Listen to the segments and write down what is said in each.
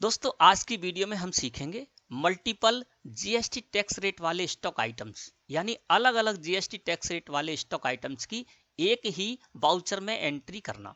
दोस्तों आज की वीडियो में हम सीखेंगे मल्टीपल जीएसटी टैक्स रेट वाले स्टॉक आइटम्स, यानी अलग अलग जीएसटी टैक्स रेट वाले स्टॉक आइटम्स की एक ही वाउचर में एंट्री करना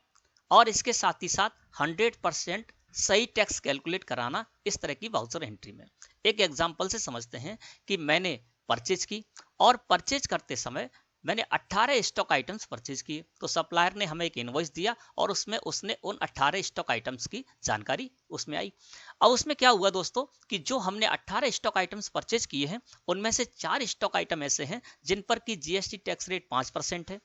और इसके साथ ही साथ 100% सही टैक्स कैलकुलेट कराना। इस तरह की वाउचर एंट्री में एक एग्जांपल से समझते हैं कि मैंने परचेज की और परचेज करते समय मैंने 18 स्टॉक आइटम्स परचेज किए, तो सप्लायर ने हमें एक इनवॉइस दिया और उसमें उसने उन 18 स्टॉक आइटम्स की जानकारी उसमें आई। अब उसमें क्या हुआ दोस्तों कि जो हमने 18 स्टॉक आइटम्स परचेज किए हैं उनमें से 4 स्टॉक आइटम ऐसे हैं जिन पर की जीएसटी टैक्स रेट 5% है,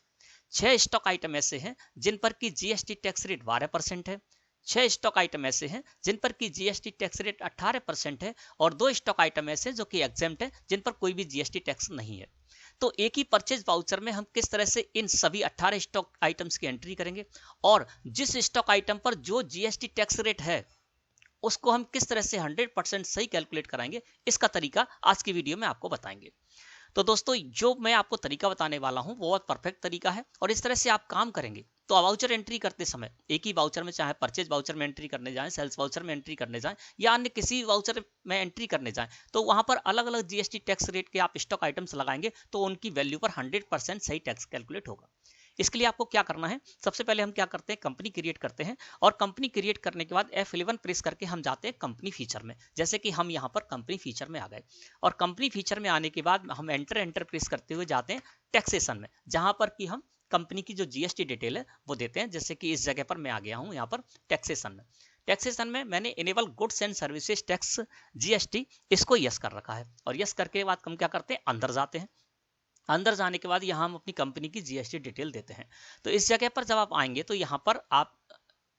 6 स्टॉक आइटम ऐसे हैं जिन पर की जीएसटी टैक्स रेट 12% है, 6 स्टॉक आइटम ऐसे हैं जिन पर की जीएसटी टैक्स रेट 18% है और 2 स्टॉक आइटम ऐसे जो कि एग्जेम्प्ट है जिन पर कोई भी जीएसटी टैक्स नहीं है। तो एक ही परचेज वाउचर में हम किस तरह से इन सभी 18 स्टॉक आइटम्स की एंट्री करेंगे और जिस स्टॉक आइटम पर जो जीएसटी टैक्स रेट है उसको हम किस तरह से 100% सही कैलकुलेट कराएंगे, इसका तरीका आज की वीडियो में आपको बताएंगे। तो दोस्तों जो मैं आपको तरीका बताने वाला हूं वो बहुत परफेक्ट तरीका है और इस तरह से आप काम करेंगे तो वाउचर एंट्री करते समय एक ही वाउचर में, चाहे परचेज वाउचर में एंट्री करने जाएं, सेल्स वाउचर में एंट्री करने जाएं या अन्य किसी वाउचर में एंट्री करने जाएं, तो वहां पर अलग अलग जीएसटी टैक्स रेट के आप स्टॉक आइटम्स लगाएंगे तो उनकी वैल्यू पर 100% सही टैक्स कैलकुलेट होगा। इसके लिए आपको क्या करना है, सबसे पहले हम क्या करते हैं, कंपनी क्रिएट करते हैं और कंपनी क्रिएट करने के बाद F11 प्रेस करके हम जाते हैं कंपनी फीचर में। जैसे कि हम यहाँ पर कंपनी फीचर में आ गए और कंपनी फीचर में आने के बाद हम एंटर प्रेस करते हुए जाते हैं टैक्सेशन में, जहां पर कि हम कंपनी की जो जीएसटी डिटेल है वो देते हैं। जैसे कि इस जगह पर मैं आ गया हूँ यहाँ पर टैक्सेशन में। टैक्सेशन में मैंने enable goods and services tax GST इसको यस कर रखा है और यस करके बाद हम क्या करते हैं, अंदर जाते हैं। अंदर जाने के बाद यहाँ हम अपनी कंपनी की जीएसटी डिटेल देते हैं। तो इस जगह पर जब आप आएंगे तो यहाँ पर आप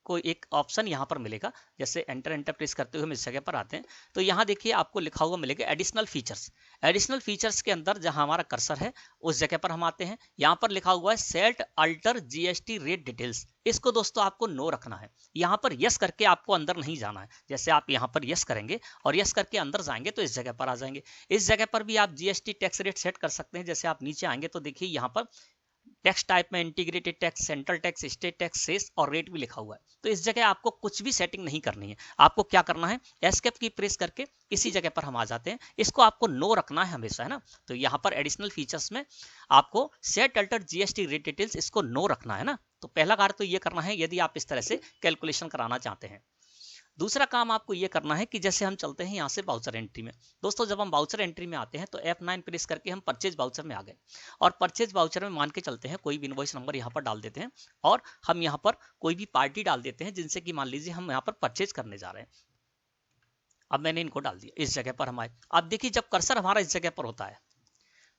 को एक ऑप्शन यहाँ पर मिलेगा। जैसे एंटर प्रेस करते हुए हम इस जगह पर आते हैं तो यहाँ देखिए आपको लिखा हुआ मिलेगा एडिशनल फीचर्स। एडिशनल फीचर्स के अंदर जहाँ हमारा कर्सर है उस जगह पर हम आते हैं। यहाँ पर लिखा हुआ है set alter GST rate details. इसको दोस्तों आपको नो रखना है, यहाँ पर यस करके आपको अंदर नहीं जाना है। जैसे आप यहाँ पर यस करेंगे और यस करके अंदर जाएंगे तो इस जगह पर आ जाएंगे। इस जगह पर भी आप जीएसटी टैक्स रेट सेट कर सकते हैं। जैसे आप नीचे आएंगे तो देखिए यहाँ पर टैक्स टाइप में integrated tax, central tax, state tax, cess और रेट भी लिखा हुआ है। तो इस जगह आपको कुछ भी सेटिंग नहीं करनी है। आपको क्या करना है, एस्केप की प्रेस करके इसी जगह पर हम आ जाते हैं। इसको आपको नो रखना है हमेशा, है ना। तो यहाँ पर एडिशनल फीचर्स में आपको set alter GST rate details इसको नो रखना है ना। तो पहला कार्य तो ये करना है यदि आप इस तरह से कैलकुलेशन कराना चाहते हैं। दूसरा काम आपको ये करना है कि जैसे हम चलते हैं यहाँ से वाउचर एंट्री में। दोस्तों जब हम वाउचर एंट्री में आते हैं तो F9 प्रेस करके हम परचेज वाउचर में आ गए और परचेज वाउचर में मान के चलते हैं कोई भी इनवॉइस नंबर यहाँ पर डाल देते हैं और हम यहाँ पर कोई भी पार्टी डाल देते हैं जिनसे कि मान लीजिए हम यहाँ पर परचेज करने जा रहे हैं। अब मैंने इनको डाल दिया, इस जगह पर हम आए। अब देखिए जब कर्सर हमारा इस जगह पर होता है,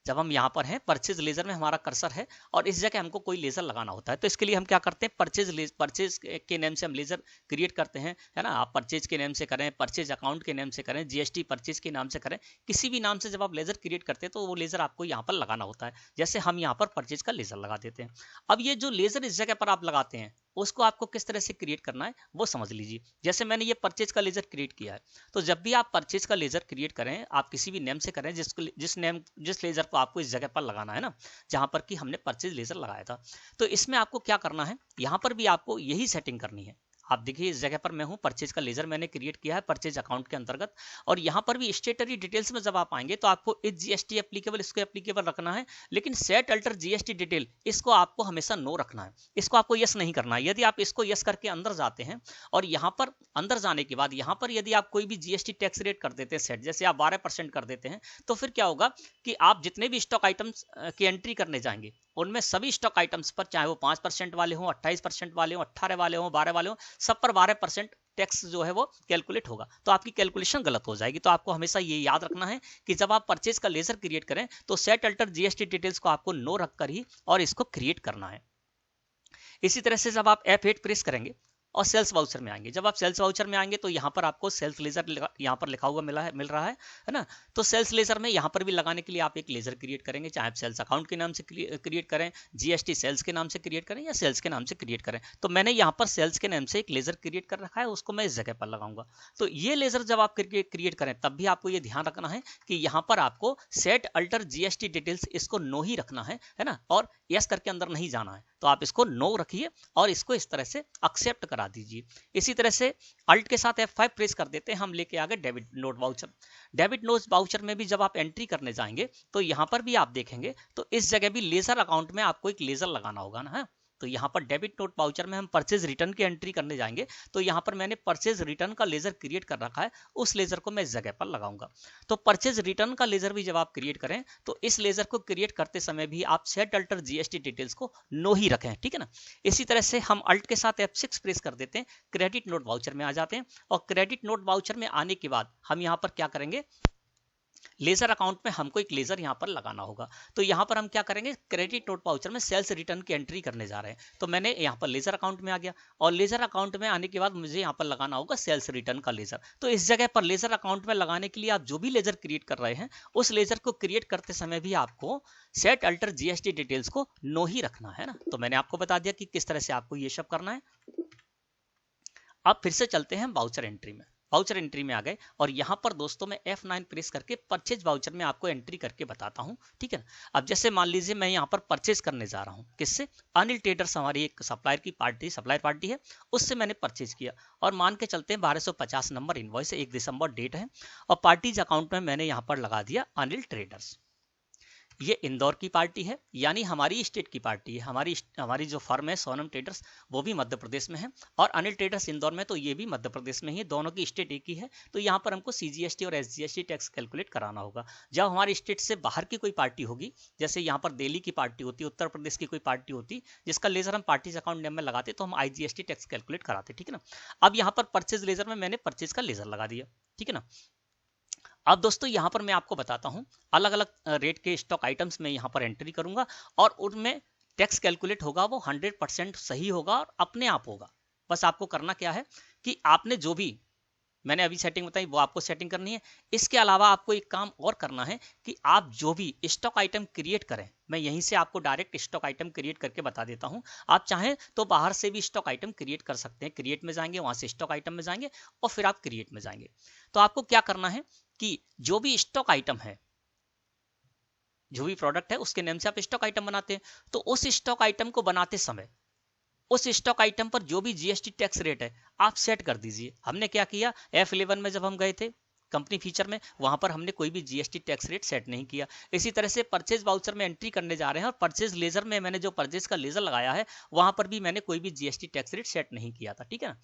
जब हम यहाँ पर हैं परचेज लेजर में हमारा कर्सर है और इस जगह हमको कोई लेजर लगाना होता है, तो इसके लिए हम क्या करते हैं, परचेज के नेम से हम लेजर क्रिएट करते हैं, है ना। आप परचेज के नेम से करें, परचेज अकाउंट के नेम से करें, जीएसटी परचेज के नाम से करें, किसी भी नाम से जब आप लेजर क्रिएट करते हैं तो वो लेजर आपको यहाँ पर लगाना होता है। जैसे हम यहाँ पर परचेज का लेजर लगा देते हैं। अब ये जो लेजर इस जगह पर आप लगाते हैं उसको आपको किस तरह से क्रिएट करना है वो समझ लीजिए। जैसे मैंने ये परचेज का लेजर क्रिएट किया है, तो जब भी आप परचेज का लेजर क्रिएट करें आप किसी भी नेम से करें जिस लेजर को आपको इस जगह पर लगाना है ना, जहां पर कि हमने परचेज लेजर लगाया था। तो इसमें आपको क्या करना है, यहां पर भी आपको यही सेटिंग करनी है। आप देखिए इस जगह पर मैं हूं, परचेज का लेजर मैंने क्रिएट किया है परचेज अकाउंट के अंतर्गत और यहां पर भी स्टेटरी डिटेल्स में जब आप आएंगे तो आपको इस जीएसटी एप्लीकेबल इसको एप्लीकेबल रखना है, लेकिन सेट अल्टर जीएसटी डिटेल इसको आपको हमेशा नो रखना है। इसको आपको यस नहीं करना है। यदि आप इसको यस करके अंदर जाते हैं और यहां पर अंदर जाने के बाद यहां पर यदि आप कोई भी जीएसटी टैक्स रेट कर देते हैं सेट, जैसे आप 12% कर देते हैं, तो फिर क्या होगा कि आप जितने भी स्टॉक आइटम्स की एंट्री करने जाएंगे उनमें सभी स्टॉक आइटम्स पर, चाहे वो 5% वाले हों, 28% वाले हों, 18 वाले हों, 12 वाले हों, सब पर 12% टैक्स जो है वो कैलकुलेट होगा। तो आपकी कैलकुलेशन गलत हो जाएगी। तो आपको हमेशा ये याद रखना है कि जब आप परचेज का लेजर क्रिएट करें तो सेट अल्टर जीएसटी डिटेल्स को आपको नो रखकर ही और इसको क्रिएट करना है। इसी तरह से जब आप F8 प्रेस करेंगे और सेल्स वाउचर में आएंगे, जब आप सेल्स वाउचर में आएंगे तो यहाँ पर आपको सेल्स लेजर यहाँ पर लिखा हुआ मिल रहा है ना। तो सेल्स लेजर में यहाँ पर भी लगाने के लिए आप एक लेजर क्रिएट करेंगे, चाहे आप सेल्स अकाउंट के नाम से क्रिएट करें, जीएसटी सेल्स के नाम से क्रिएट करें या सेल्स के नाम से क्रिएट करें। तो मैंने यहाँ पर सेल्स के नाम से एक लेजर क्रिएट कर रखा है, उसको मैं इस जगह पर लगाऊंगा। तो ये लेजर जब आप क्रिएट करें तब भी आपको ये ध्यान रखना है कि यहाँ पर आपको सेट अल्टर जीएसटी डिटेल्स इसको नो ही रखना है ना, और यस करके अंदर नहीं जाना है। तो आप इसको नो रखिए और इसको इस तरह से एक्सेप्ट करा दीजिए। इसी तरह से अल्ट के साथ F5 प्रेस कर देते हैं, हम लेके आ गए debit note voucher. Debit note voucher में भी जब आप एंट्री करने जाएंगे तो यहाँ पर भी आप देखेंगे तो इस जगह भी लेजर अकाउंट में आपको एक लेजर लगाना होगा ना। तो यहाँ पर डेबिट नोट वाउचर में हम परचेज रिटर्न की एंट्री करने जाएंगे तो यहाँ पर मैंने परचेज रिटर्न का लेजर क्रिएट कर रखा है, उस लेजर को मैं इस जगह पर लगाऊंगा। तो परचेज रिटर्न का लेजर भी जब आप क्रिएट करें तो इस लेजर को क्रिएट करते समय भी आप सेट अल्टर जीएसटी डिटेल्स को नो ही रखें, ठीक है ना। इसी तरह से हम अल्ट के साथ F6 प्रेस कर देते हैं, क्रेडिट नोट वाउचर में आ जाते हैं और क्रेडिट नोट वाउचर में आने के बाद हम यहाँ पर क्या करेंगे, लेजर अकाउंट में हमको एक लेजर यहाँ पर लगाना होगा। तो यहाँ पर हम क्या करेंगे, क्रेडिट नोट वाउचर में सेल्स रिटर्न की एंट्री करने जा रहे हैं। तो मैंने यहाँ पर लेजर अकाउंट में आ गया और लेजर अकाउंट में आने के बाद मुझे यहाँ पर लगाना होगा सेल्स रिटर्न का लेजर। तो इस जगह पर लेजर अकाउंट में लगाने के लिए आप जो भी लेजर क्रिएट कर रहे हैं उस लेजर को क्रिएट करते समय भी आपको सेट अल्टर जीएसटी डिटेल्स को नो ही रखना है ना। तो मैंने आपको बता दिया कि किस तरह से आपको ये सब करना है। अब फिर से चलते हैं वाउचर एंट्री में। वाउचर एंट्री में आ गए और यहाँ पर दोस्तों मैं F9 प्रेस करके परचेज वाउचर में आपको एंट्री करके बताता हूँ, ठीक है ना। अब जैसे मान लीजिए मैं यहाँ पर परचेज करने जा रहा हूँ, किससे, अनिल ट्रेडर्स हमारी एक सप्लायर की पार्टी, सप्लायर पार्टी है, उससे मैंने परचेज किया और मान के चलते हैं 1250 नंबर इनवॉइस है, 1 दिसंबर डेट है और पार्टीज अकाउंट में मैंने यहाँ पर लगा दिया अनिल ट्रेडर्स। ये इंदौर की पार्टी है, यानी हमारी स्टेट की पार्टी है। हमारी जो फर्म है सोनम ट्रेडर्स वो भी मध्य प्रदेश में है और अनिल ट्रेडर्स इंदौर में, तो ये भी मध्य प्रदेश में ही है, दोनों की स्टेट एक ही है। तो यहाँ पर हमको CGST और SGST टैक्स कैलकुलेट कराना होगा। जब हमारी स्टेट से बाहर की कोई पार्टी होगी, जैसे यहाँ पर दिल्ली की पार्टी होती, उत्तर प्रदेश की कोई पार्टी होती जिसका लेजर हम पार्टीज अकाउंट नेम में लगाते तो हम IGST टैक्स कैलकुलेट कराते, ठीक है ना। अब यहाँ पर परचेज लेजर में मैंने परचेज का लेजर लगा दिया, ठीक है ना। अब दोस्तों यहाँ पर मैं आपको बताता हूँ अलग अलग रेट के स्टॉक आइटम्स में यहाँ पर एंट्री करूंगा और उनमें टैक्स कैलकुलेट होगा वो 100% सही होगा और अपने आप होगा। बस आपको करना क्या है कि आपने जो भी मैंने अभी सेटिंग बताई वो आपको सेटिंग करनी है। इसके अलावा आपको एक काम और करना है कि आप जो भी स्टॉक आइटम क्रिएट करें, मैं यहीं से आपको डायरेक्ट स्टॉक आइटम क्रिएट करके बता देता हूं। आप चाहें तो बाहर से भी स्टॉक आइटम क्रिएट कर सकते हैं। क्रिएट में जाएंगे, वहां से स्टॉक आइटम में जाएंगे और फिर आप क्रिएट में जाएंगे। तो आपको क्या करना है कि जो भी स्टॉक आइटम है, जो भी प्रोडक्ट है उसके नेम से आप स्टॉक आइटम बनाते हैं, तो उस स्टॉक आइटम को बनाते समय उस स्टॉक आइटम पर जो भी जीएसटी टैक्स रेट है आप सेट कर दीजिए। हमने क्या किया, F11 में जब हम गए थे कंपनी फीचर में, वहां पर हमने कोई भी जीएसटी टैक्स रेट सेट नहीं किया। इसी तरह से परचेज वाउचर में एंट्री करने जा रहे हैं और परचेज लेजर में मैंने जो परचेज का लेजर लगाया है वहां पर भी मैंने कोई भी जीएसटी टैक्स रेट सेट नहीं किया था, ठीक है ना।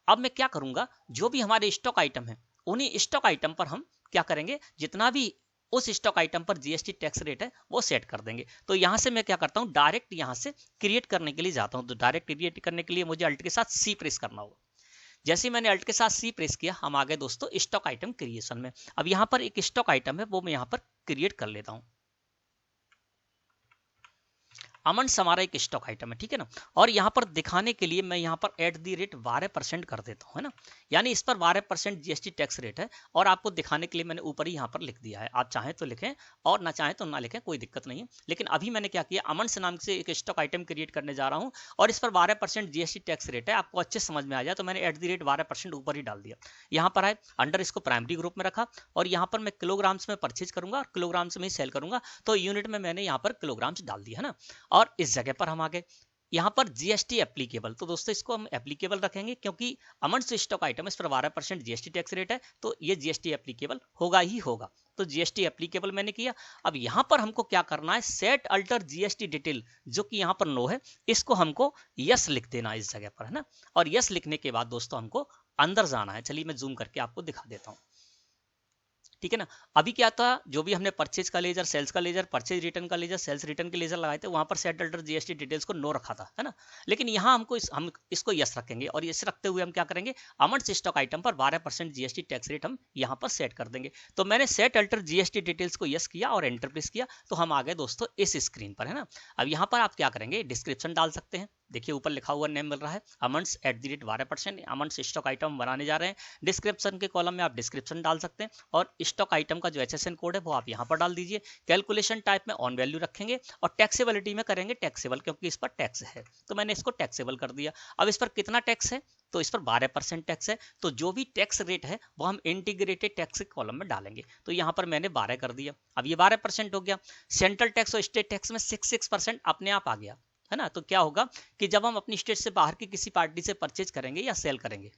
अब मैं क्या करूंगा, जो भी हमारे स्टॉक आइटम है उन्हीं स्टॉक आइटम पर हम क्या करेंगे, जितना भी उस स्टॉक आइटम पर जीएसटी टैक्स रेट है वो सेट कर देंगे। तो यहां से मैं क्या करता हूं, डायरेक्ट यहां से क्रिएट करने के लिए जाता हूं। तो डायरेक्ट क्रिएट करने के लिए मुझे अल्ट के साथ C प्रेस करना होगा। जैसे ही मैंने अल्ट के साथ C प्रेस किया, हम आ गए दोस्तों स्टॉक आइटम क्रिएशन में। अब यहां पर एक स्टॉक आइटम है वो मैं यहां पर क्रिएट कर लेता हूं। अमंस हमारा एक स्टॉक आइटम है, ठीक है ना। और यहाँ पर दिखाने के लिए मैं यहाँ पर @12% कर देता हूँ, है ना। यानी इस पर 12% जीएसटी टैक्स रेट है और आपको दिखाने के लिए मैंने ऊपर ही यहाँ पर लिख दिया है। आप चाहें तो लिखें और ना चाहें तो ना लिखें, कोई दिक्कत नहीं है। लेकिन अभी मैंने क्या किया, अमंस नाम से एक स्टॉक आइटम क्रिएट करने जा रहा हूँ और इस पर 12% जीएसटी टैक्स रेट है। आपको अच्छे समझ में आ जाए तो मैंने @12% ऊपर ही डाल दिया। यहाँ पर आए, अंडर इसको प्राइमरी ग्रुप में रखा और यहाँ पर मैं किलोग्राम्स में परचेज करूंगा और किलोग्राम्स में ही सेल करूंगा। तो यूनिट में मैंने यहाँ पर किलोग्राम्स डाल दिया, है ना। और इस जगह पर हम आ गए, यहाँ पर जीएसटी एप्लीकेबल। तो दोस्तों इसको हम एप्लीकेबल रखेंगे क्योंकि अमंस स्टॉक आइटम इस पर 12% जीएसटी टैक्स रेट है, तो ये जीएसटी एप्लीकेबल होगा ही होगा। तो जीएसटी एप्लीकेबल मैंने किया। अब यहाँ पर हमको क्या करना है, सेट अल्टर जीएसटी डिटेल, जो कि यहाँ पर नो है, इसको हमको यस लिख देना है इस जगह पर, है ना। और यस लिखने के बाद दोस्तों हमको अंदर जाना है। चलिए मैं जूम करके आपको दिखा देता हूँ, ठीक है ना। अभी क्या था, जो भी हमने परचेज का लेजर, सेल्स का लेजर, परचेज रिटर्न का लेजर, सेल्स रिटर्न के लेजर लगाए थे, वहां पर सेट अल्टर जीएसटी डिटेल्स को नो रखा था, है ना। लेकिन यहाँ हमको हम इसको यस रखेंगे और यस रखते हुए हम क्या करेंगे, अमंस स्टॉक आइटम पर 12% जीएसटी टैक्स रेट हम यहाँ पर सेट कर देंगे। तो मैंने सेट अल्टर जीएसटी डिटेल्स को यस किया और एंटर प्रेस किया, तो हम आ गए दोस्तों इस स्क्रीन पर, है ना। अब यहाँ पर आप क्या करेंगे, डिस्क्रिप्शन डाल सकते हैं। देखिए ऊपर लिखा हुआ नेम मिल रहा है अमंस @12%, अमंस स्टॉक आइटम बनाने जा रहे हैं। डिस्क्रिप्शन के कॉलम में आप डिस्क्रिप्शन डाल सकते हैं और स्टॉक आइटम का जो HSN कोड है वो आप यहाँ पर डाल दीजिए। कैलकुलेशन टाइप में ऑन वैल्यू रखेंगे और टैक्सेबिलिटी में करेंगे टैक्सेबल, क्योंकि इस पर टैक्स है तो मैंने इसको टैक्सेबल कर दिया। अब इस पर कितना टैक्स है, तो इस पर 12% टैक्स है। तो जो भी टैक्स रेट है वो हम इंटीग्रेटेड टैक्स के कॉलम में डालेंगे। तो यहाँ पर मैंने 12 कर दिया। अब ये 12% हो गया। सेंट्रल टैक्स और स्टेट टैक्स में 6% अपने आप आ गया। है ना। तो क्या होगा कि जब हम अपनी स्टेट से बाहर की किसी पार्टी से परचेज करेंगे या सेल करेंगे,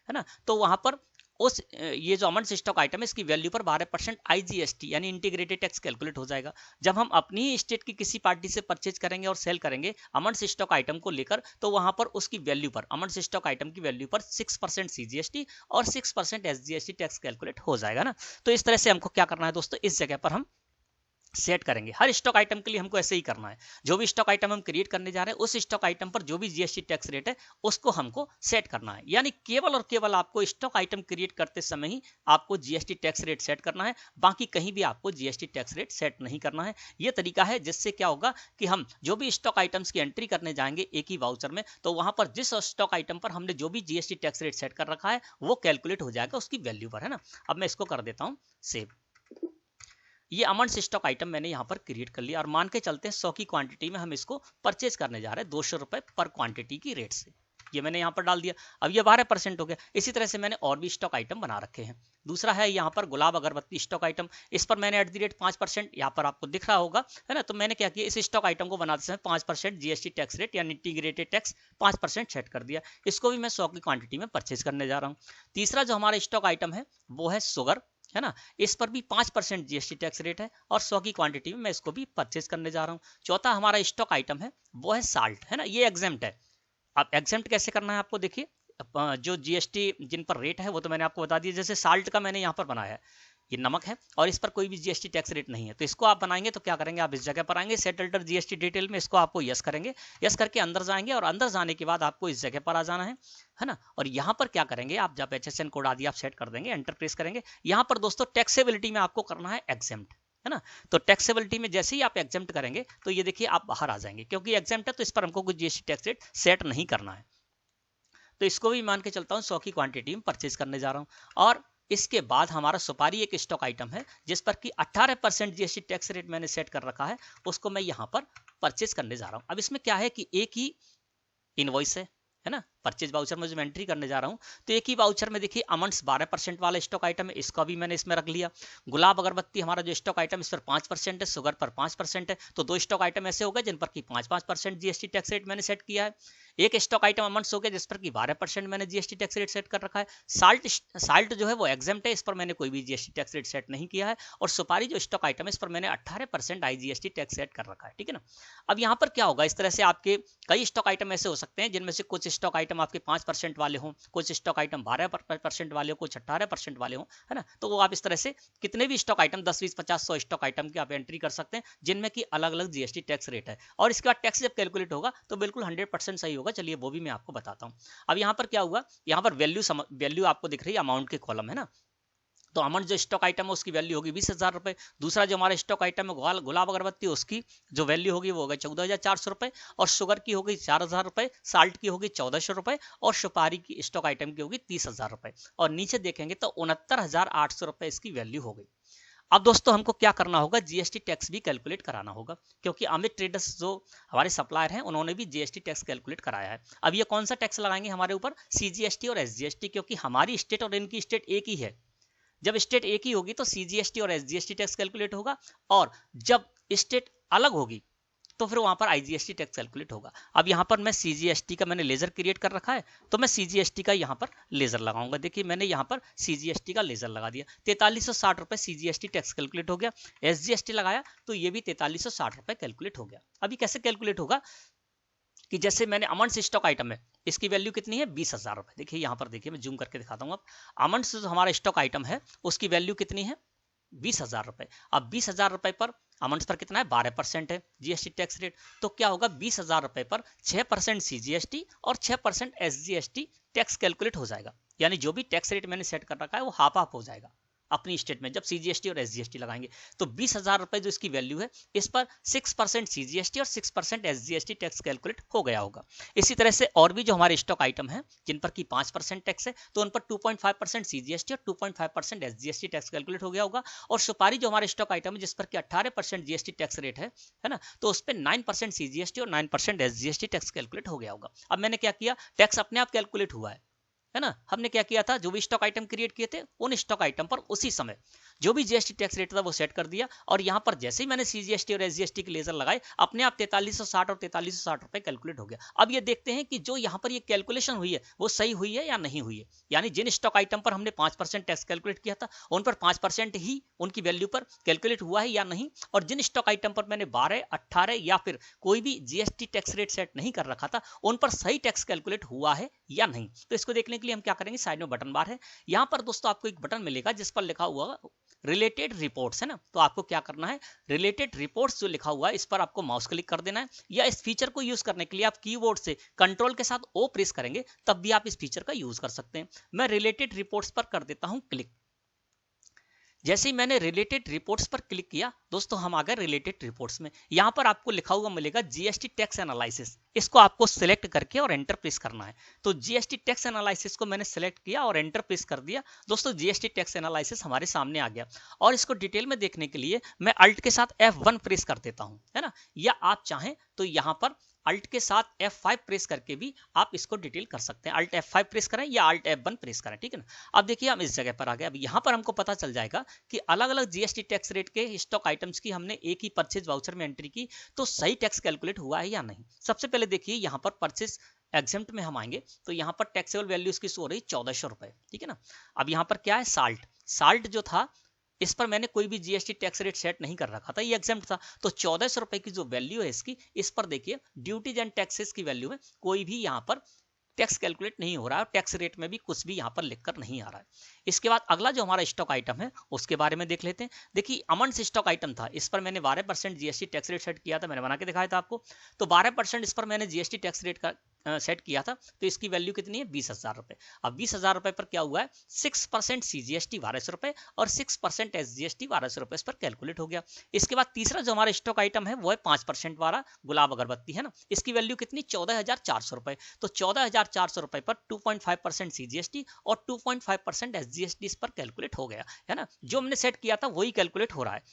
है ना, तो वहां पर उस ये जो अमंड स्टॉक आइटम है इसकी वैल्यू पर 12% आईजीएसटी यानी इंटीग्रेटेड टैक्स कैलकुलेट हो जाएगा। जब हम अपनी ही स्टेट की किसी पार्टी से परचेज करेंगे और सेल करेंगे अमंड स्टॉक आइटम को लेकर, तो वहां पर उसकी वैल्यू पर, अमंड स्टॉक आइटम की वैल्यू पर 6% सीजीएसटी और 6% एसजीएसटी टैक्स कैलकुलेट हो जाएगा ना। तो इस तरह से हमको क्या करना है दोस्तों, इस जगह पर हम सेट करेंगे। हर स्टॉक आइटम के लिए हमको ऐसे ही करना है। जो भी स्टॉक आइटम हम क्रिएट करने जा रहे हैं उस स्टॉक आइटम पर जो भी जीएसटी टैक्स रेट है उसको हमको सेट करना है। यानी केवल और केवल आपको स्टॉक आइटम क्रिएट करते समय ही आपको जीएसटी टैक्स रेट सेट करना है, बाकी कहीं भी आपको जीएसटी टैक्स रेट सेट नहीं करना है। यह तरीका है जिससे क्या होगा कि हम जो भी स्टॉक आइटम्स की एंट्री करने जाएंगे एक ही वाउचर में, तो वहां पर जिस स्टॉक आइटम पर हमने जो भी जीएसटी टैक्स रेट सेट कर रखा है वो कैलकुलेट हो जाएगा उसकी वैल्यू पर, है ना। अब मैं इसको कर देता हूं सेव। ये अमंड स्टॉक आइटम मैंने यहाँ पर क्रिएट कर लिया और मान के चलते हैं 100 की क्वांटिटी में हम इसको परचेज करने जा रहे हैं 200 रुपए पर क्वांटिटी की रेट से। ये मैंने यहाँ पर डाल दिया। अब ये 12% हो गया। इसी तरह से मैंने और भी स्टॉक आइटम बना रखे हैं। दूसरा है यहाँ पर गुलाब अगरबत्ती स्टॉक आइटम, इस पर मैंने @5% यहाँ पर आपको दिख रहा होगा, है ना। तो मैंने क्या किया, इस स्टॉक आइटम को बनाते समय 5% जीएसटी टैक्स रेट यानी इंटीग्रेटेड टैक्स 5% सेट कर दिया। इसको भी मैं 100 की क्वांटिटी में परचेज करने जा रहा हूँ। तीसरा जो हमारा स्टॉक आइटम है वो है शुगर, है ना। इस पर भी 5% जीएसटी टैक्स रेट है और 100 की क्वांटिटी में मैं इसको भी परचेज करने जा रहा हूँ। चौथा हमारा स्टॉक आइटम है वो है साल्ट, है ना। ये एग्जेम्प्ट है। अब एग्जेम्प्ट कैसे करना है आपको देखिए, जो जीएसटी जिन पर रेट है वो तो मैंने आपको बता दिया। जैसे साल्ट का मैंने यहाँ पर बनाया है, ये नमक है और इस पर कोई भी जीएसटी टैक्स रेट नहीं है। तो इसको आप बनाएंगे तो क्या करेंगे, आप इस जगह पर आएंगे सेट अल्टर जीएसटी डिटेल में, इसको आपको यस करेंगे। यस करके अंदर जाएंगे और अंदर जाने के बाद आपको इस जगह पर आ जाना है ना। और यहाँ पर क्या करेंगे, आप जब HSN कोड आदि आप सेट कर देंगे, एंटर प्रेस करेंगे। यहाँ पर दोस्तों टैक्सेबिलिटी में आपको करना है एग्जेम्प्ट, है ना। तो टैक्सेबिलिटी में जैसे ही आप एग्जेम्प्ट करेंगे तो ये देखिए आप बाहर आ जाएंगे, क्योंकि एग्जेम्प्ट है तो इस पर हमको कोई जीएसटी टैक्स रेट सेट नहीं करना है। तो इसको भी मान के चलता हूँ 100 की क्वांटिटी में परचेज करने जा रहा हूँ। और इसके बाद हमारा सुपारी एक स्टॉक आइटम है जिस पर कि 18% जीएसटी टैक्स रेट मैंने सेट कर रखा है, उसको मैं यहाँ पर परचेज करने जा रहा हूँ। अब इसमें क्या है कि एक ही इनवॉइस है ना। परचेज वाउचर में जो मैं एंट्री करने जा रहा हूँ तो एक ही वाउचर में देखिए अमंड्स 12% वाला स्टॉक आइटम है, इसका भी मैंने इसमें रख लिया। गुलाब अगरबत्ती हमारा जो स्टॉक आइटम इस पर 5% है, शुगर पर 5% है। तो दो स्टॉक आइटम ऐसे हो गए जिन पर की 5% जीएसटी टैक्स रेट मैंने सेट किया है। एक स्टॉक आइटम अमंड्स हो गया जिस पर की 12% मैंने जीएसटी टैक्स रेट सेट कर रखा है। साल्ट जो है वो एग्जेम्प्ट है, इस पर मैंने कोई भी जीएसटी टैक्स रेट सेट नहीं किया है। और सुपारी जो स्टॉक आइटम है इस पर मैंने 18% आईजीएसटी टैक्स सेट कर रखा है, ठीक है ना। अब यहाँ पर क्या होगा, इस तरह से आपके कई स्टॉक आइटम ऐसे हो सकते हैं जिनमें से कुछ स्टॉक आइटम आपके 5% वाले हों, कुछ स्टॉक आइटम 12% वाले हो, कुछ 18% वाले हों, है ना। तो वो आप इस तरह से कितने भी स्टॉक आइटम 10, 20, 50, 100 स्टॉक आइटम की आप एंट्री कर सकते हैं जिनमें की अलग अलग जीएसटी टैक्स रेट है। और इसके बाद टैक्स जब कैलकुलेट होगा तो बिल्कुल 100% सही होगा। चलिए वो भी मैं आपको बताता हूँ। अब यहाँ पर क्या हुआ, यहाँ पर वैल्यू आपको दिख रही है अमाउंट के कॉलम, है ना। तो अमन जो स्टॉक आइटम है उसकी वैल्यू होगी 20,000 रुपए। दूसरा जो हमारा स्टॉक आइटम है गुलाब अगरबत्ती, उसकी जो वैल्यू होगी वो होगी 14,400 रुपए। और शुगर की होगी 4,000 रुपए, साल्ट की होगी 1,400 रुपए और सुपारी की स्टॉक आइटम की होगी 30,000 रुपए। और नीचे देखेंगे तो 69,800 रुपए इसकी वैल्यू हो गई। अब दोस्तों हमको क्या करना होगा, जीएसटी टैक्स भी कैलकुलेट कराना होगा, क्योंकि अमित ट्रेडर्स जो हमारे सप्लायर हैं उन्होंने भी जीएसटी टैक्स कैलकुलेट कराया है। अब ये कौन सा टैक्स लगाएंगे हमारे ऊपर, सीजीएसटी और एसजीएसटी, क्योंकि हमारी स्टेट और इनकी स्टेट एक ही है। जब स्टेट एक ही होगी तो सीजीएसटी और एसजीएसटी टैक्स कैलकुलेट होगा, और जब स्टेट अलग होगी तो फिर वहां पर आईजीएसटी टैक्स कैलकुलेट होगा। अब यहाँ पर मैं सीजीएसटी का मैंने लेजर क्रिएट कर रखा है, तो मैं सीजीएसटी का यहाँ पर लेजर लगाऊंगा। देखिए मैंने यहाँ पर सीजीएसटी का लेजर लगा दिया। 4360 रुपए सीजीएसटी टैक्स कैलकुलेट हो गया। एसजीएसटी लगाया तो ये भी 4360 रुपए कैलकुलेट हो गया। अभी कैसे कैलकुलेट होगा कि जैसे मैंने अमंड्स स्टॉक आइटम है, इसकी वैल्यू कितनी है 20,000 रुपए। देखिए यहाँ पर देखिए मैं जूम करके दिखाता हूँ। अब अमंड्स जो हमारा स्टॉक आइटम है उसकी वैल्यू कितनी है 20,000 रुपए। अब 20,000 रुपए पर अमंड्स पर कितना है 12% है जीएसटी टैक्स रेट। तो क्या होगा 20,000 रुपए पर 6% सीजीएसटी और 6% एसजीएसटी टैक्स कैलकुलेट हो जाएगा। यानी जो भी टैक्स रेट मैंने सेट कर रखा है वो हाफ हाफ हो जाएगा अपनी स्टेट में जब सीजीएसटी और एसजीएसटी लगाएंगे। तो 20,000 रुपए जो इसकी वैल्यू है इस पर 6% सीजीएसटी और 6% एसजीएसटी टैक्स कैलकुलेट हो गया होगा। इसी तरह से और भी जो हमारे स्टॉक आइटम है जिन पर की 5% टैक्स है तो उन पर 2.5% सीजीएसटी और 2.5% एसजीएसटी टैक्स कैलकुलेट हो गया होगा। और सुपारी जो हमारे स्टॉक आइटम है जिस पर की 18% जीएसटी टैक्स रेट है ना, तो उस पर 9% सीजीएसटी और 9% एसजीएसटी टैक्स कैलकुलेट हो गया होगा। अब मैंने क्या किया, टैक्स अपने आप कैलकुलेट हुआ है है ना, हमने क्या किया था, जो भी स्टॉक आइटम क्रिएट किए थे उन स्टॉक आइटम पर उसी समय जो भी जीएसटी टैक्स रेट था वो सेट कर दिया, और यहाँ पर जैसे ही मैंने सीजीएसटी और एसजीएसटी के लेजर लगाए अपने आप 4360 और 4360 रुपए कैलकुलेट हो गया। अब ये देखते हैं कि जो यहाँ पर ये कैलकुलेशन हुई है वो सही हुई है या नहीं हुई है, यानी जिन स्टॉक आइटम पर हमने 5% टैक्स कैलकुलेट किया था उन पर 5% ही उनकी वैल्यू पर कैलकुलेट हुआ है या नहीं, और जिन स्टॉक आइटम पर मैंने 12, 18 या फिर कोई भी जीएसटी टैक्स रेट सेट नहीं कर रखा था उन पर सही टैक्स कैलकुलेट हुआ है या नहीं। तो इसको देखने के लिए हम क्या करेंगे, साइड में बटन बार है, यहाँ पर दोस्तों आपको एक बटन मिलेगा जिस पर लिखा हुआ रिलेटेड रिपोर्ट्स, है ना। तो आपको क्या करना है, रिलेटेड रिपोर्ट्स जो लिखा हुआ है इस पर आपको माउस क्लिक कर देना है, या इस फीचर को यूज करने के लिए आप कीबोर्ड से कंट्रोल के साथ ओ प्रेस करेंगे तब भी आप इस फीचर का यूज कर सकते हैं। मैं रिलेटेड रिपोर्ट्स पर कर देता हूं क्लिक। जैसे ही मैंने रिलेटेड रिपोर्ट्स पर क्लिक किया दोस्तों हम आ गए रिलेटेड रिपोर्ट्स में। यहां पर आपको लिखा हुआ मिलेगा जीएसटी टैक्स एनालिसिस, इसको आपको सिलेक्ट करके और एंटर प्रेस करना है। तो जीएसटी टैक्स एनालिसिस को मैंने सिलेक्ट किया और एंटर प्रेस कर दिया। दोस्तों जीएसटी टैक्स एनालिसिस हमारे सामने आ गया, और इसको डिटेल में देखने के लिए मैं अल्ट के साथ F1 प्रेस कर देता हूं, है ना, या आप चाहें तो यहां पर अल्ट के साथ F5 प्रेस करके भी आप इसको डिटेल कर सकते हैं। अल्ट F5 प्रेस करें या अल्ट F1 प्रेस करें, ठीक है ना। अब देखिए हम इस जगह पर आ गए। अब यहाँ पर हमको पता चल जाएगा कि अलग अलग जीएसटी टैक्स रेट के स्टॉक आइटम्स की हमने एक ही परचेज वाउचर में एंट्री की तो सही टैक्स कैलकुलेट हुआ है या नहीं। सबसे पहले देखिए यहाँ पर परचेज एग्जेम्प्ट में हम आएंगे तो यहाँ पर टैक्सेबल वैल्यू इसकी शो हो रही 1400 रुपए, ठीक है ना। अब यहाँ पर क्या है, साल्ट जो था इस पर मैंने कोई भी जीएसटी टैक्स रेट सेट नहीं कर रखा था, ये एग्जेम्प्ट था। तो 1400 रुपए की जो वैल्यू है इसकी, इस पर देखिए ड्यूटीज एंड टैक्सेस की वैल्यू में कोई भी यहाँ पर टैक्स कैलकुलेट नहीं हो रहा है, टैक्स रेट में भी कुछ भी यहाँ पर लिखकर नहीं आ रहा है। इसके बाद अगला जो हमारा स्टॉक आइटम है उसके बारे में देख लेते हैं। देखिए अमंस स्टॉक आइटम था, इस पर मैंने 12% जीएसटी टैक्स रेट सेट किया था, मैंने बना के दिखाया था आपको। तो 12% इस पर मैंने जीएसटी टैक्स रेट का सेट किया था, तो इसकी वैल्यू कितनी है, 20,000 रुपए। अब 20,000 रुपए पर क्या हुआ है, 6% सीजीएसटी 1200 रुपए और 6% एसजीएसटी 1200 रुपए इस पर कैलकुलेट हो गया। इसके बाद तीसरा जो हमारा स्टॉक आइटम है वो है 5% वाला गुलाब अगरबत्ती, है ना। इसकी वैल्यू कितनी, 14,400 रुपए। तो 14,400 रुपए पर 2.5% सीजीएसटी और 2.5% एसजीएसटी इस पर कैलकुलेट हो गया, है ना। जो हमने सेट किया था वही कैलकुलेट हो रहा है।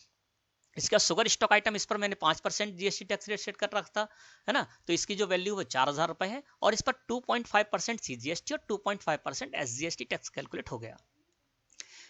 इसका शुगर स्टॉक आइटम, इस पर मैंने 5% जीएसटी टैक्स रेट सेट कर रखा था, है ना। तो इसकी जो वैल्यू वो 4,000 रुपए है और इस पर 2.5% सीजीएसटी और 2.5% एसजीएसटी टैक्स कैलकुलेट हो गया।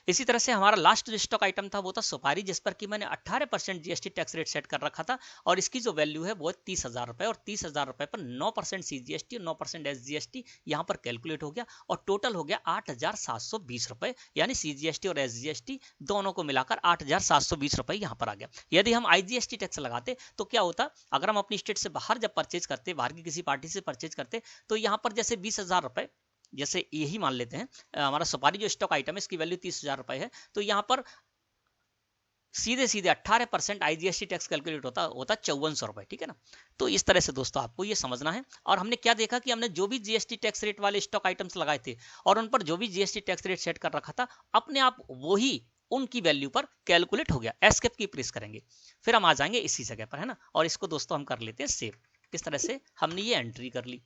इसी तरह से हमारा लास्ट जो स्टॉक आइटम था वो था सुपारी, जिस पर कि मैंने 18% जीएसटी टैक्स रेट सेट कर रखा था और इसकी जो वैल्यू है वो है 30,000 रुपए, और 30,000 रुपए पर 9% सीजीएसटी और 9% एसजीएसटी यहाँ पर कैलकुलेट हो गया और टोटल हो गया 8,720 रुपए, यानी सीजीएसटी और एसजीएसटी दोनों को मिलाकर 8,720 रुपए यहाँ पर आ गया। यदि हम आईजीएसटी टैक्स लगाते तो क्या होता, अगर हम अपनी स्टेट से बाहर जब परचेज करते, बाहर की किसी पार्टी से परचेज करते, तो यहाँ पर जैसे 20,000 रुपए, जैसे यही मान लेते हैं हमारा सुपारी जो स्टॉक आइटम है इसकी वैल्यू 30,000 रुपए है, तो यहाँ पर सीधे सीधे 18% आईजीएसटी टैक्स कैलकुलेट होता 5400 रुपए, ठीक है ना। तो इस तरह से दोस्तों आपको ये समझना है। और हमने क्या देखा कि हमने जो भी जीएसटी टैक्स रेट वाले स्टॉक आइटम्स लगाए थे और उन पर जो भी जीएसटी टैक्स रेट सेट कर रखा था अपने आप वही उनकी वैल्यू पर कैलकुलेट हो गया। एस्केप की प्रेस करेंगे फिर हम आ जाएंगे इसी जगह पर, है ना। और इसको दोस्तों हम कर लेते हैं सेव। किस तरह से हमने ये एंट्री कर ली।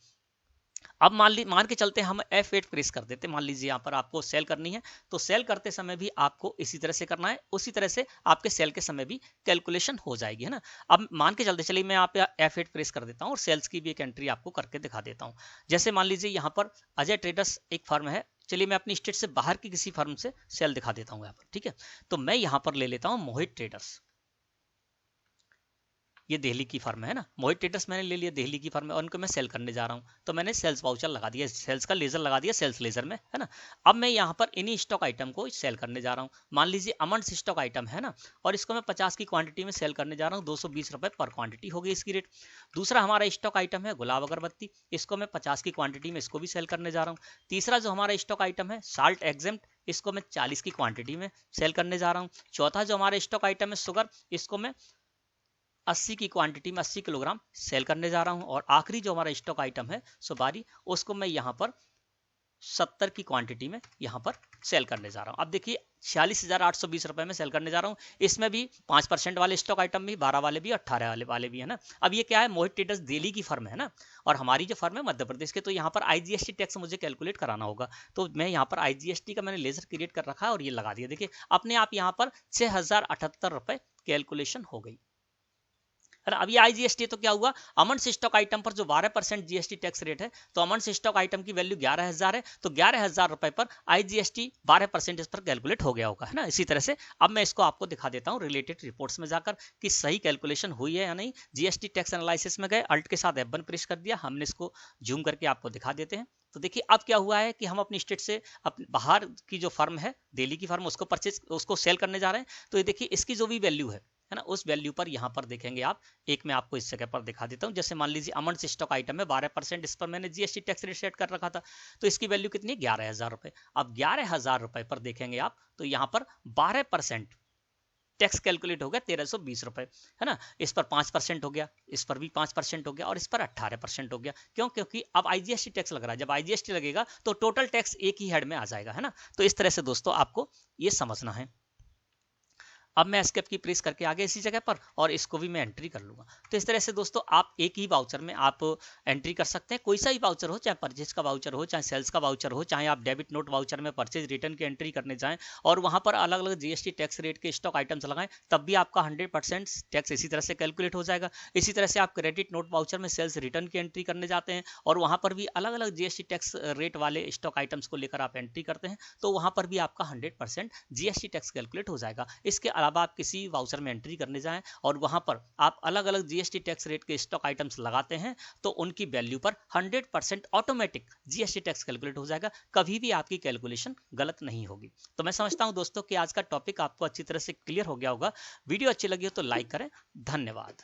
अब मान के चलते हम F8 प्रेस कर देते। मान लीजिए यहाँ पर आपको सेल करनी है तो सेल करते समय भी आपको इसी तरह से करना है, उसी तरह से आपके सेल के समय भी कैलकुलेशन हो जाएगी, है ना। अब मान के चलते चलिए मैं यहाँ पे F8 प्रेस कर देता हूँ और सेल्स की भी एक एंट्री आपको करके दिखा देता हूँ। जैसे मान लीजिए यहाँ पर अजय ट्रेडर्स एक फर्म है, चलिए मैं अपनी स्टेट से बाहर की किसी फर्म से सेल दिखा देता हूँ यहाँ पर, ठीक है। तो मैं यहाँ पर ले लेता हूँ मोहित ट्रेडर्स, ये दिल्ली की फर्म है ना, मोहित ट्रेडर्स मैंने ले लिया दिल्ली की फर्म है और उनको मैं सेल करने जा रहा हूँ। तो मैंने सेल्स वाउचर लगा दिया, सेल्स का लेजर लगा दिया सेल्स लेजर में, है ना। अब मैं यहाँ पर इन्हीं स्टॉक आइटम को सेल करने जा रहा हूँ। मान लीजिए अमंस स्टॉक आइटम है ना, और इसको मैं 50 की क्वांटिटी में सेल करने जा रहा हूँ, 220 रुपए पर क्वांटिटी होगी इसकी रेट। दूसरा हमारा स्टॉक आइटम है गुलाब अगरबत्ती, इसको मैं 50 की क्वांटिटी में इसको भी सेल करने जा रहा हूँ। तीसरा जो हमारा स्टॉक आइटम है साल्ट एग्जेम्प्ट, इसको मैं 40 की क्वांटिटी में सेल करने जा रहा हूँ। चौथा जो हमारा स्टॉक आइटम है शुगर, इसको मैं 80 की क्वांटिटी में 80 किलोग्राम सेल करने जा रहा हूं। और आखिरी जो हमारा स्टॉक आइटम है सुपारी, उसको मैं यहां पर 70 की क्वांटिटी में यहां पर सेल करने जा रहा हूं। अब देखिए 46,820 रुपए में सेल करने जा रहा हूं। इसमें भी 5% वाले स्टॉक आइटम भी, 12 वाले भी, 18 वाले भी, है ना। अब ये क्या है, मोहित ट्रेडर्स दिल्ली की फर्म है ना, और हमारी जो फर्म है मध्य प्रदेश के, तो यहाँ पर आईजीएसटी टैक्स मुझे कैलकुलेट कराना होगा। तो मैं यहाँ पर आईजीएसटी का मैंने लेजर क्रिएट कर रखा है और ये लगा दिया। देखिए अपने आप यहाँ पर 6,078 रुपए कैलकुलेशन हो गई। है ना। अब ये IGST तो क्या हुआ, अमन स्टॉक आइटम पर जो 12% जीएसटी टैक्स रेट है, तो अमन स्टॉक आइटम की वैल्यू 11,000 है, तो 11,000 रुपए पर IGST 12% इस पर कैलकुलेट हो गया होगा, है ना। इसी तरह से अब मैं इसको आपको दिखा देता हूँ रिलेटेड रिपोर्ट्स में जाकर कि सही कैलकुलेशन हुई है या नहीं। जीएसटी टैक्स एनालिसिस में गए, अल्ट के साथ F1 प्रेस कर दिया, हमने इसको जूम करके आपको दिखा देते हैं। तो देखिए अब क्या हुआ है कि हम अपनी स्टेट से बाहर की जो फर्म है, दिल्ली की फर्म, उसको सेल करने जा रहे हैं। तो ये देखिए इसकी जो भी वैल्यू है ना, उस वैल्यू पर यहाँ पर देखेंगे आप, एक मैं आपको इस जगह पर दिखा देता हूँ। जैसे मान लीजिए अमन स्टॉक आइटम है 12%, इस पर मैंने जीएसटी टैक्स रेट सेट कर रखा था, तो इसकी वैल्यू कितनी है, 11,000 रुपए। अब 11,000 रुपए पर देखेंगे आप, तो यहाँ पर 12% टैक्स कैलकुलेट हो गया 1,320 रुपए, है ना। इस पर 5% हो गया, इस पर भी 5% हो गया, और इस पर 18% हो गया। क्यों, क्योंकि अब IGST टैक्स लग रहा है। जब IGST लगेगा तो टोटल टैक्स एक ही हेड में आ जाएगा, है ना। तो इस तरह से दोस्तों आपको ये समझना है। अब मैं एस्केप की प्रेस करके आगे इसी जगह पर, और इसको भी मैं एंट्री कर लूंगा। तो इस तरह से दोस्तों आप एक ही वाउचर में आप एंट्री कर सकते हैं, कोई सा ही वाउचर हो, चाहे परचेज का वाउचर हो, चाहे सेल्स का वाउचर हो, चाहे आप डेबिट नोट वाउचर में परचेज रिटर्न की एंट्री करने जाएं और वहां पर अलग अलग जीएसटी टैक्स रेट के स्टॉक आइटम्स लगाएं, तब भी आपका 100% टैक्स इसी तरह से कैलकुलेट हो जाएगा। इसी तरह से आप क्रेडिट नोट वाउचर में सेल्स रिटर्न की एंट्री करने जाते हैं और वहां पर भी अलग अलग जीएसटी टैक्स रेट वाले स्टॉक आइटम्स को लेकर आप एंट्री करते हैं, तो वहां पर भी आपका 100% जीएसटी टैक्स कैलकुलेट हो जाएगा। इसके अलावा आप किसी वाउचर में एंट्री करने जाएं और वहां पर आप अलग अलग जीएसटी टैक्स रेट के स्टॉक आइटम्स लगाते हैं, तो उनकी वैल्यू पर 100% ऑटोमेटिक जीएसटी टैक्स कैलकुलेट हो जाएगा। कभी भी आपकी कैलकुलेशन गलत नहीं होगी। तो मैं समझता हूं दोस्तों कि आज का टॉपिक आपको अच्छी तरह से क्लियर हो गया होगा। वीडियो अच्छी लगी हो तो लाइक करें। धन्यवाद।